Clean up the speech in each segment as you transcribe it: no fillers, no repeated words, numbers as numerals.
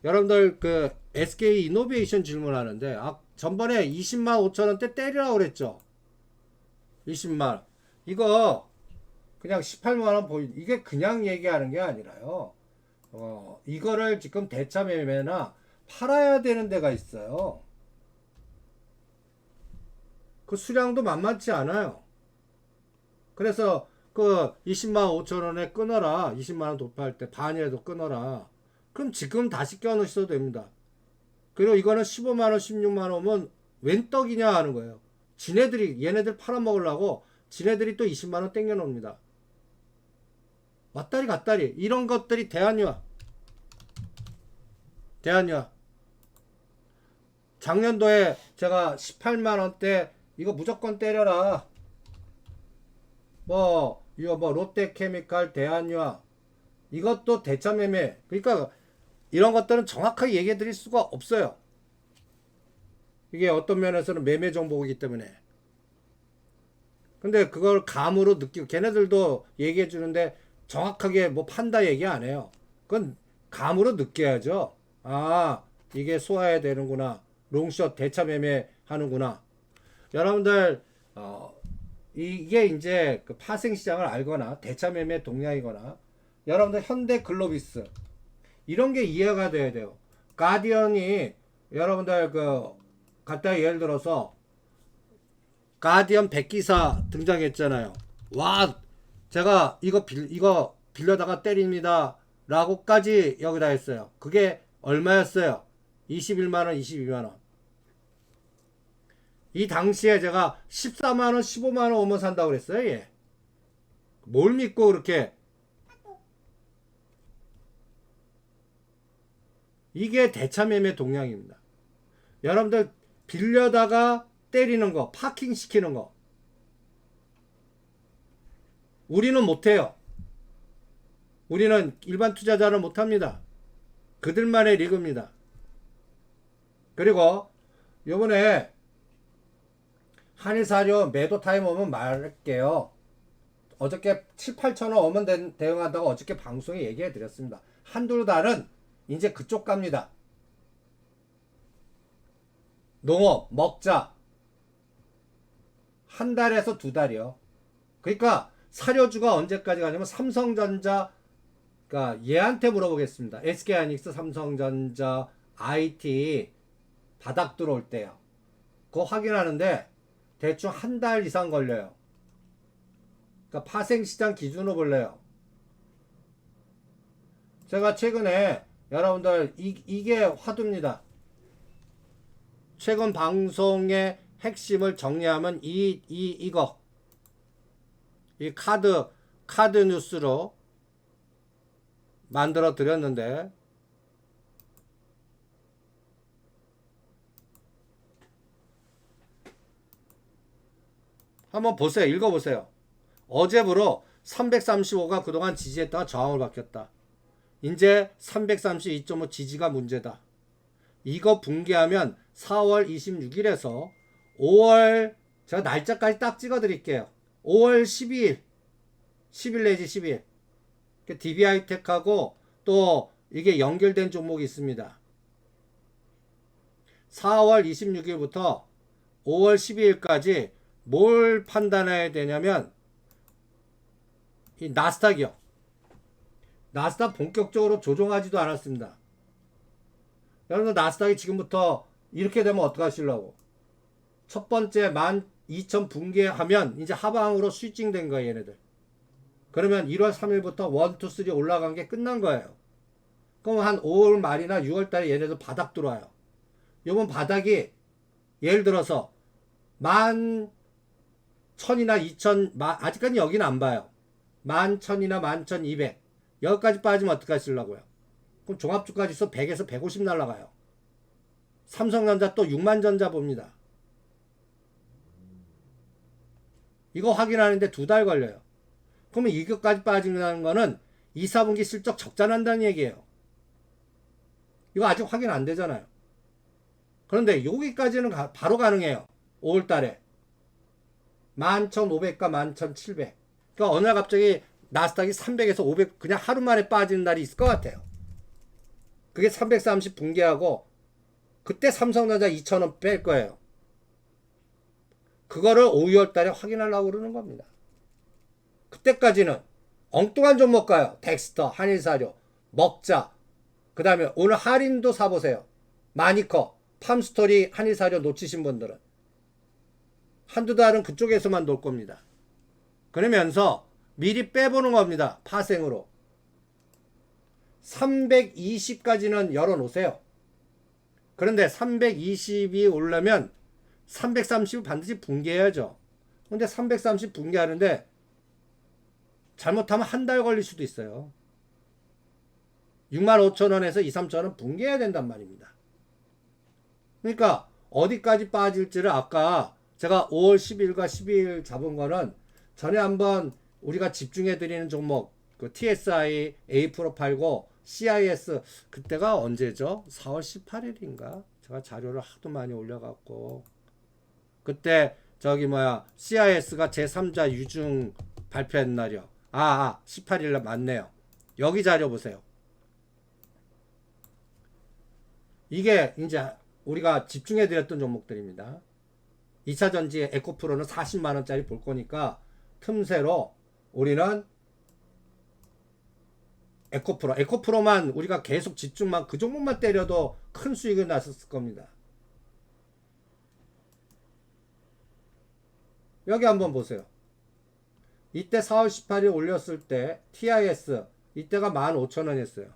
여러분들 그 SK 이노베이션 질문하는데 전번에 20만 5천 원대 때리라고 그랬죠. 20만 이거 그냥 18만 원 보이 이게 그냥 얘기하는 게 아니라요. 이거를 지금 대차 매매나 팔아야 되는 데가 있어요. 그 수량도 만만치 않아요. 그래서 그 20만 5천 원에 끊어라. 20만 원 도파할 때 반이라도 끊어라. 그럼 지금 다시 껴놓으셔도 됩니다. 그리고 이거는 15만 원, 16만 원 오면 웬 떡이냐 하는 거예요. 얘네들 팔아먹으려고 지네들이 또 20만 원 땡겨 놓습니다. 왔다리 갔다리 이런 것들이 대한유화 작년도에 제가 18만 원대 이거 무조건 때려라. 이거 롯데케미칼, 대한유화 이것도 대차 매매. 그러니까 이런 것들은 정확하게 얘기해 드릴 수가 없어요. 이게 어떤 면에서는 매매 정보이기 때문에. 근데 그걸 감으로 느끼고 걔네들도 얘기해 주는데 정확하게 뭐 판다 얘기 안 해요. 그건 감으로 느껴야죠. 이게 소화해야 되는구나. 롱숏 대차 매매 하는구나. 여러분들 이게 이제 그 파생 시장을 알거나 대차 매매 동향이거나 여러분들 현대 글로비스 이런 게 이해가 돼야 돼요. 가디언이 여러분들 갖다 예를 들어서 가디언 100기사 등장했잖아요. 와, 제가 이거 빌려다가 때립니다. 라고까지 여기다 했어요. 그게 얼마였어요? 21만원, 22만원. 이 당시에 제가 14만원, 15만원 오면 산다고 그랬어요. 얘. 뭘 믿고 그렇게. 이게 대차매매 동향입니다. 여러분들 빌려다가 때리는 거, 파킹 시키는 거. 우리는 못해요. 우리는 일반 투자자는 못합니다. 그들만의 리그입니다. 그리고 요번에 한일사료 매도 타임 오면 말할게요. 어저께 7, 8천원 오면 대응한다고 어저께 방송에 얘기해 드렸습니다. 한두 달은 이제 그쪽 갑니다. 농업 먹자. 한 달에서 두 달이요. 그러니까 사료주가 언제까지 가냐면 삼성전자, 그러니까 얘한테 물어보겠습니다. SK하이닉스, 삼성전자, IT 바닥 들어올 때요. 그거 확인하는데 대충 한 달 이상 걸려요. 그러니까 파생시장 기준으로 볼래요. 제가 최근에 여러분들 이게 화두입니다. 최근 방송의 핵심을 정리하면 이거 이 카드 뉴스로 만들어 드렸는데 한번 보세요. 읽어보세요. 어제부로 335가 그동안 지지했다가 저항을 받겠다. 이제 332.5 지지가 문제다. 이거 붕괴하면 4월 26일에서 5월 제가 날짜까지 딱 찍어 드릴게요. 5월 12일 10일 내지 12일 DB하이텍하고 또 이게 연결된 종목이 있습니다. 4월 26일부터 5월 12일까지 뭘 판단해야 되냐면 이 나스닥이요. 나스닥 본격적으로 조정하지도 않았습니다. 여러분들 나스닥이 지금부터 이렇게 되면 어떡하시려고. 첫 번째 12,000 붕괴하면 이제 하방으로 스위칭 된 거예요. 얘네들. 그러면 1월 3일부터 1, 2, 3 올라간 게 끝난 거예요. 그럼 한 5월 말이나 6월 달에 얘네들 바닥 들어와요. 요번 바닥이 예를 들어서 11,000이나 2,000 아직까지 여기는 안 봐요. 11,000이나 11,200 여기까지 빠지면 어떡하시려고요. 그럼 종합주까지 있어 100에서 150 날라가요. 삼성전자 또 6만전자 봅니다. 이거 확인하는데 2달 걸려요. 그러면 이것까지 빠진다는 거는 2, 4분기 실적 적자난다는 얘기예요. 이거 아직 확인 안 되잖아요. 그런데 여기까지는 바로 가능해요. 5월달에 11,500과 11,700. 그러니까 어느 날 갑자기 나스닥이 300에서 500 그냥 하루 만에 빠지는 날이 있을 것 같아요. 그게 330 붕괴하고 그때 삼성전자 2,000원 뺄 거예요. 그거를 5, 6월 달에 확인하려고 그러는 겁니다. 그때까지는 엉뚱한 종목 가요. 덱스터, 한일사료, 먹자. 그 다음에 오늘 할인도 사보세요. 마니커, 팜스토리, 한일사료 놓치신 분들은. 한두 달은 그쪽에서만 놀 겁니다. 그러면서 미리 빼보는 겁니다. 파생으로. 320까지는 열어놓으세요. 그런데 320이 오르려면 330을 반드시 붕괴해야죠. 근데 330 붕괴하는데 잘못하면 한 달 걸릴 수도 있어요. 65,000원에서 2, 3,000원 붕괴해야 된단 말입니다. 그러니까 어디까지 빠질지를 아까 제가 5월 10일과 12일 잡은 거는 전에 한번 우리가 집중해 드리는 종목 그 TSI A 프로파일고 CIS 그때가 언제죠? 4월 18일인가? 제가 자료를 하도 많이 올려갖고 그때 저기 CIS가 제3자 유증 발표한 날이요. 18일날 맞네요. 여기 자료 보세요. 이게 이제 우리가 집중해 드렸던 종목들입니다. 2차전지 에코프로는 40만원짜리 볼 거니까 틈새로 우리는 에코프로만 우리가 계속 집중만 그 종목만 때려도 큰 수익이 났었을 겁니다. 여기 한번 보세요. 이때 4월 18일 올렸을 때 TIS 이때가 15,000원이었어요.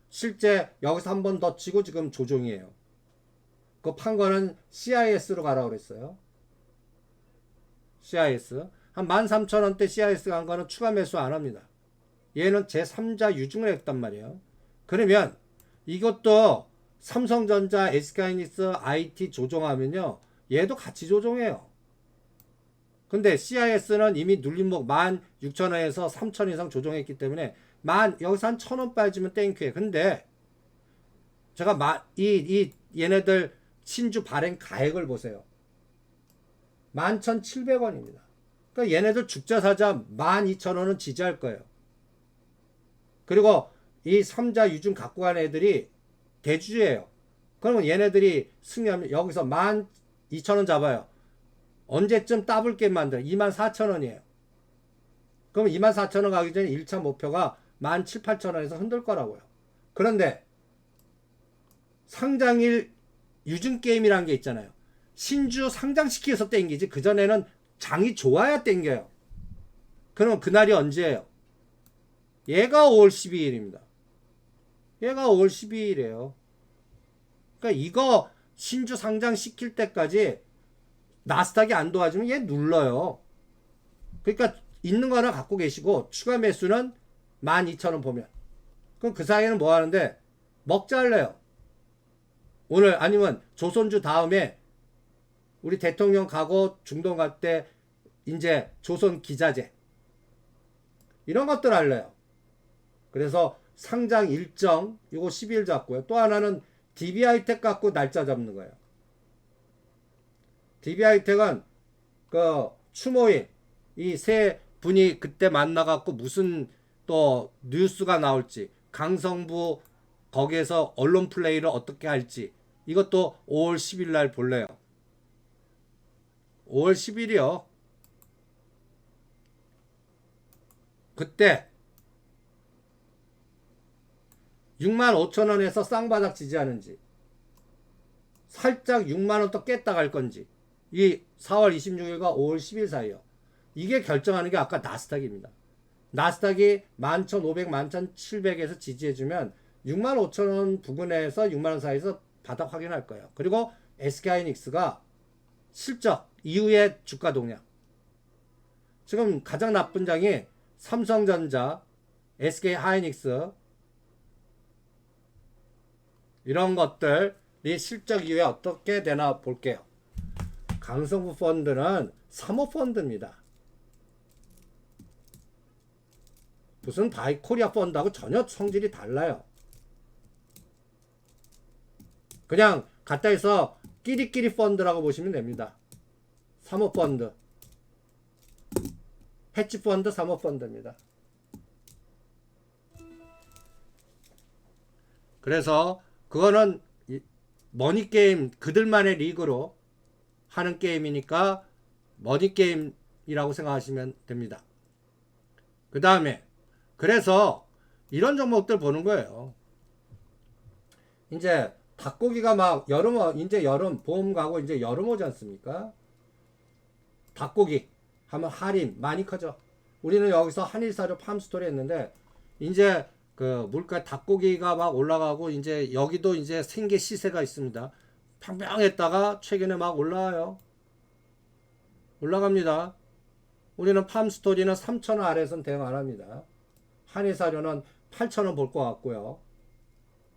실제 여기서 한 번 더 치고 지금 조정이에요. 그 판 거는 CIS로 가라고 그랬어요. CIS 한 13,000원대 CIS 간 거는 추가 매수 안 합니다. 얘는 제3자 유증을 했단 말이에요. 그러면 이것도 삼성전자, SK하이닉스, IT 조정하면요. 얘도 같이 조정해요. 근데 CIS는 이미 눌림목 16,000원에서 3,000원 이상 조정했기 때문에 여기서 한 1,000원 빠지면 땡큐예요. 근데 제가 얘네들 신주 발행 가액을 보세요. 11,700원입니다. 그러니까 얘네들 죽자사자 12,000원은 지지할 거예요. 그리고 이 3자 유증 갖고 간 애들이 대주주예요. 그러면 얘네들이 승리하면 여기서 12,000원 잡아요. 언제쯤 따블 게임 만들어? 24,000원이에요. 그럼 24,000원 가기 전에 1차 목표가 17,000~18,000원에서 흔들 거라고요. 그런데 상장일 유증 게임이라는 게 있잖아요. 신주 상장시키면서 땡기지 그전에는 장이 좋아야 땡겨요. 그러면 그날이 언제예요? 얘가 5월 12일입니다. 얘가 5월 12일이에요. 그러니까 이거 신주 상장시킬 때까지 나스닥이 안 도와주면 얘 눌러요. 그러니까 있는 거 하나 갖고 계시고 추가 매수는 12,000원 보면 그럼 그 사이에는 뭐 하는데 먹자 할래요. 오늘 아니면 조선주 다음에 우리 대통령 가고 중동 갈 때 이제 조선 기자재 이런 것들 할래요. 그래서 상장 일정 이거 10일 잡고요. 또 하나는 DB하이텍 갖고 날짜 잡는 거예요. DB하이텍은 그 추모일 이 세 분이 그때 만나갖고 무슨 또 뉴스가 나올지 강성부 거기에서 언론 플레이를 어떻게 할지 이것도 5월 10일 날 볼래요. 5월 10일이요. 그때 65,000원에서 쌍바닥 지지하는지 살짝 6만원 더 깼다 갈 건지 이 4월 26일과 5월 10일 사이요. 이게 결정하는 게 아까 나스닥입니다. 나스닥이 11,500, 11,700에서 지지해주면 65,000원 부근에서 6만원 사이에서 바닥 확인할 거예요. 그리고 SK하이닉스가 실적 이후에 주가 동향 지금 가장 나쁜 장이 삼성전자, SK하이닉스 이런 것들이 실적 이후에 어떻게 되나 볼게요. 강성구 펀드는 사모펀드입니다. 무슨 바이코리아 펀드하고 전혀 성질이 달라요. 그냥 갖다 해서 끼리끼리 펀드라고 보시면 됩니다. 사모펀드 헤지펀드 사모펀드입니다. 그래서 그거는 머니게임 그들만의 리그로 하는 게임이니까 머니게임이라고 생각하시면 됩니다. 그 다음에 그래서 이런 종목들 보는 거예요. 이제 닭고기가 막 이제 여름 봄 가고 이제 여름 오지 않습니까? 닭고기 하면 할인 많이 커져. 우리는 여기서 한일사료 팜스토리 했는데 이제 그 물가 닭고기가 막 올라가고 이제 여기도 이제 생계 시세가 있습니다. 평평했다가 최근에 막 올라와요. 올라갑니다. 우리는 팜스토리는 3,000원 아래에선 대응 안 합니다. 한일사료는 8,000원 볼 것 같고요.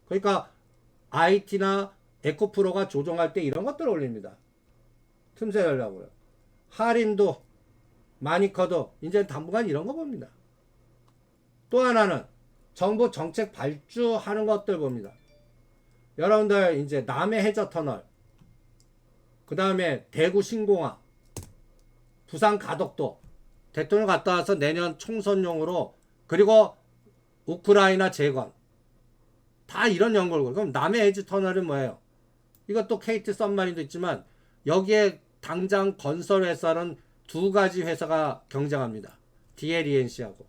그러니까 IT나 에코프로가 조정할 때 이런 것들을 올립니다. 틈새 열려고요. 할인도 많이 커도 이제 당분간 이런 거 봅니다. 또 하나는 정부 정책 발주하는 것들 봅니다. 여러분들 이제 남해 해저 터널, 그 다음에 대구 신공항, 부산 가덕도 대통령 갔다 와서 내년 총선용으로, 그리고 우크라이나 재건 다 이런 연결고. 그럼 남해 해저 터널은 뭐예요? 이것도 KT 썸마린도 있지만 여기에 당장 건설 회사는 두 가지 회사가 경쟁합니다. DLENC하고.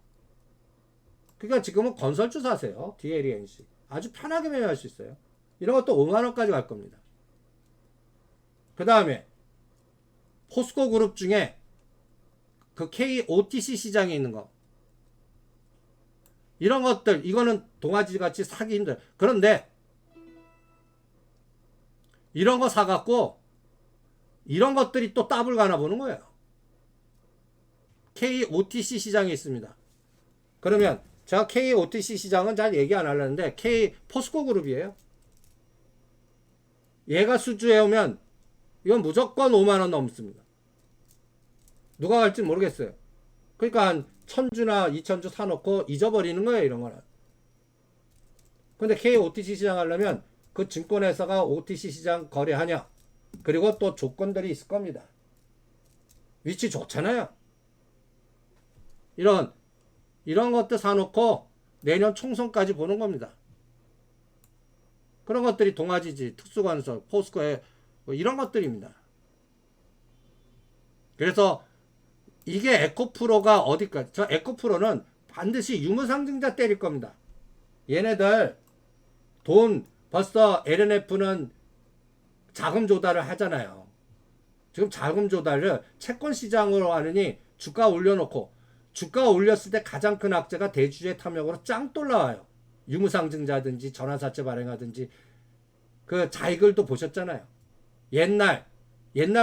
그러니까 지금은 건설주 사세요. DLENC. 아주 편하게 매매할 수 있어요. 이런 것도 5만원까지 갈 겁니다. 그 다음에 포스코 그룹 중에 그 KOTC 시장에 있는 거, 이런 것들, 이거는 동아지 같이 사기 힘들어요. 그런데 이런 거 사갖고 이런 것들이 또 더블 가나 보는 거예요. KOTC 시장에 있습니다. 그러면 제가 KOTC 시장은 잘 얘기 안 하려는데 포스코 그룹이에요. 얘가 수주해 오면 이건 무조건 5만원 넘습니다. 누가 갈지 모르겠어요. 그러니까 한 1,000주나 2,000주 사놓고 잊어버리는 거예요, 이런 거는. 근데 KOTC 시장 하려면 그 증권회사가 OTC 시장 거래하냐, 그리고 또 조건들이 있을 겁니다. 위치 좋잖아요. 이런 것들 사놓고 내년 총선까지 보는 겁니다. 그런 것들이 동아지지, 특수건설, 포스코에 뭐 이런 것들입니다. 그래서 이게 에코프로가 어디까지, 저 에코프로는 반드시 유무상증자 때릴 겁니다. 얘네들 돈 벌써 LNF는 자금 조달을 하잖아요. 지금 자금 조달을 채권 시장으로 하느니 주가 올려놓고, 주가 올렸을 때 가장 큰 악재가 대주주의 탐욕으로 짱 올라와요. 유무상증자든지 전환사채 발행하든지. 그 자이글도 보셨잖아요. 옛날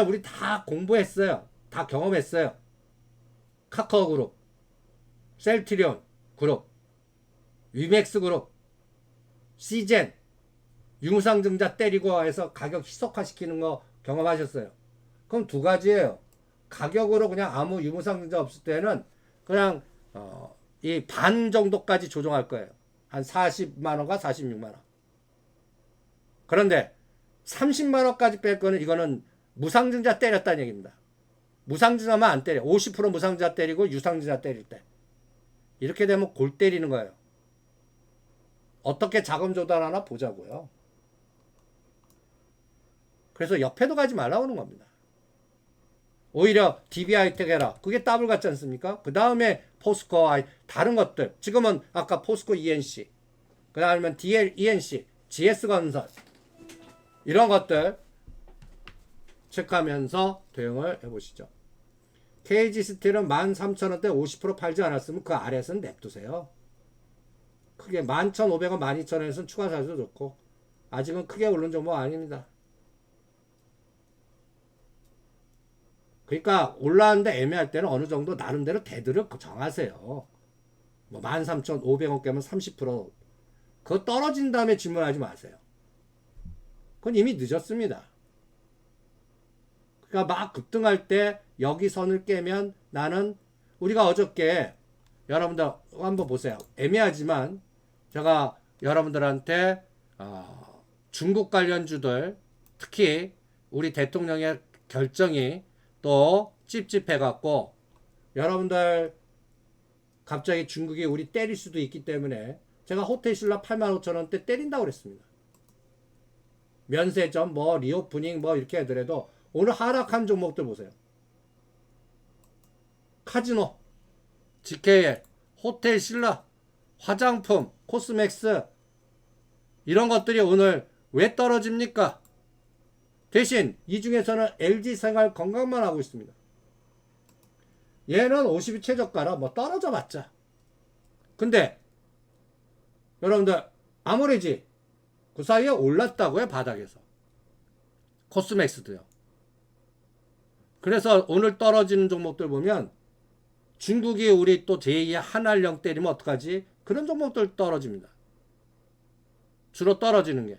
우리 다 공부했어요. 다 경험했어요. 카카오 그룹, 셀트리온 그룹, 위맥스 그룹, 시젠, 유무상증자 때리고 해서 가격 희석화시키는 거 경험하셨어요. 그럼 두 가지예요. 가격으로 그냥 아무 유무상증자 없을 때는 그냥 이 반 정도까지 조정할 거예요. 한 40만원과 46만원. 그런데 30만원까지 뺄 거는, 이거는 무상증자 때렸다는 얘기입니다. 무상증자만 안 때려. 50% 무상증자 때리고 유상증자 때릴 때. 이렇게 되면 골 때리는 거예요. 어떻게 자금 조달하나 보자고요. 그래서 옆에도 가지 말라고 하는 겁니다. 오히려 DB하이텍 해라. 그게 더블 같지 않습니까? 그 다음에 포스코, 다른 것들. 지금은 아까 포스코 ENC, 그 다음에 DLENC, GS건설, 이런 것들 체크하면서 대응을 해보시죠. KG스틸은 13,000원대 50% 팔지 않았으면 그 아래에서는 냅두세요. 크게 11,500원, 12,000원에서는 추가 사셔도 좋고, 아직은 크게 오른 종목 아닙니다. 그러니까 올라왔는데 애매할 때는 어느 정도 나름대로 대들을 정하세요. 뭐 13,500원 깨면 30%. 그거 떨어진 다음에 질문하지 마세요. 그건 이미 늦었습니다. 그러니까 막 급등할 때 여기 선을 깨면 나는, 우리가 어저께 여러분들 한번 보세요. 애매하지만 제가 여러분들한테 중국 관련주들, 특히 우리 대통령의 결정이 또 찝찝해갖고 여러분들 갑자기 중국이 우리 때릴 수도 있기 때문에 제가 호텔신라 85,000원대 때린다고 그랬습니다. 면세점 뭐 리오프닝 뭐 이렇게 하더라도 오늘 하락한 종목들 보세요. 카지노, GKL, 호텔 신라, 화장품, 코스맥스 이런 것들이 오늘 왜 떨어집니까? 대신 이 중에서는 LG생활 건강만 하고 있습니다. 얘는 50이 최저가라 뭐 떨어져 봤자. 근데 여러분들 아모레지 그 사이에 올랐다고요, 바닥에서. 코스맥스도요. 그래서 오늘 떨어지는 종목들 보면 중국이 우리 또 제2의 한알령 때리면 어떡하지? 그런 종목들 떨어집니다. 주로 떨어지는 게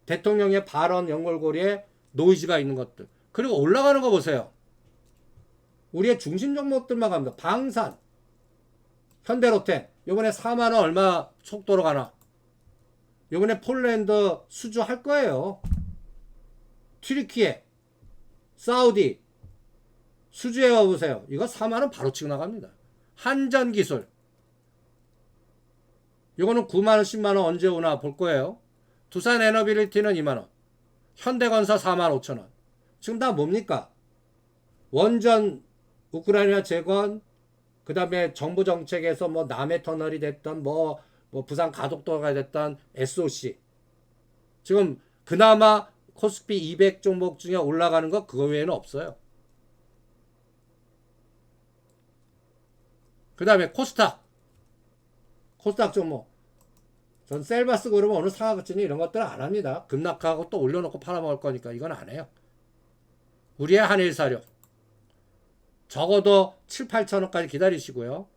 대통령의 발언 연결고리에 노이즈가 있는 것들. 그리고 올라가는 거 보세요. 우리의 중심 종목들만 갑니다. 방산, 현대로템 요번에 4만원 얼마 속도로 가나. 요번에 폴란드 수주 할 거예요. 튀르키예, 사우디 수주해 와보세요. 이거 4만원 바로 치고 나갑니다. 한전기술 이거는 9만원 10만원 언제 오나 볼 거예요. 두산에너빌리티는 2만원, 현대건설 4만 5천원. 지금 다 뭡니까? 원전 우크라이나 재건, 그 다음에 정부 정책에서 뭐 남해 터널이 됐던 뭐 부산 가덕도가 됐던 SOC. 지금 그나마 코스피 200 종목 중에 올라가는 거 그거 외에는 없어요. 그 다음에 코스닥 종목. 전 셀바스 그룹은 오늘 상하거든요. 이런 것들은 안 합니다. 급락하고 또 올려놓고 팔아먹을 거니까 이건 안 해요. 우리의 한일사료 적어도 7, 8천원까지 기다리시고요.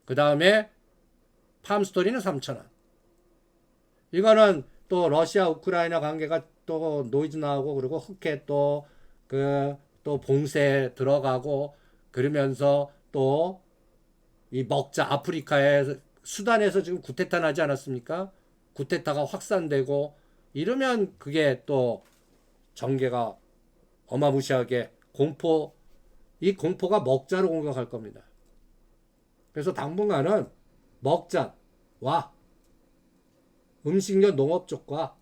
그 다음에 팜스토리는 3천원. 이거는 또 러시아 우크라이나 관계가 또 노이즈 나오고 그리고 흑해 또 봉쇄 들어가고 그러면서 또 이 먹자 아프리카에 수단에서 지금 구테타 나지 않았습니까? 구테타가 확산되고 이러면 그게 또 전개가 어마무시하게 이 공포가 먹자로 공격할 겁니다. 그래서 당분간은 먹자와 음식료 농업 쪽과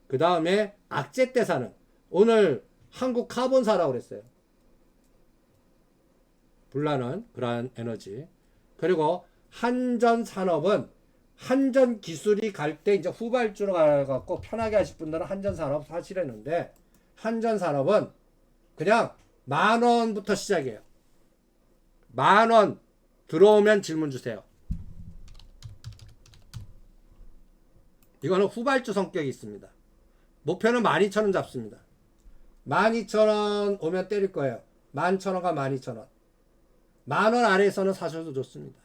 그 다음에 악재 때 사는 오늘 한국 카본사라고 그랬어요. 불나는 그러한 에너지. 그리고 한전산업은 한전 기술이 갈 때 이제 후발주로 가갖고 편하게 하실 분들은 한전산업 사시려는데 한전산업은 그냥 10,000원부터 시작이에요. 10,000원 들어오면 질문 주세요. 이거는 후발주 성격이 있습니다. 목표는 12,000원 잡습니다. 12,000원 오면 때릴 거예요. 11,000원과 12,000원. 10,000원 아래에서는 사셔도 좋습니다.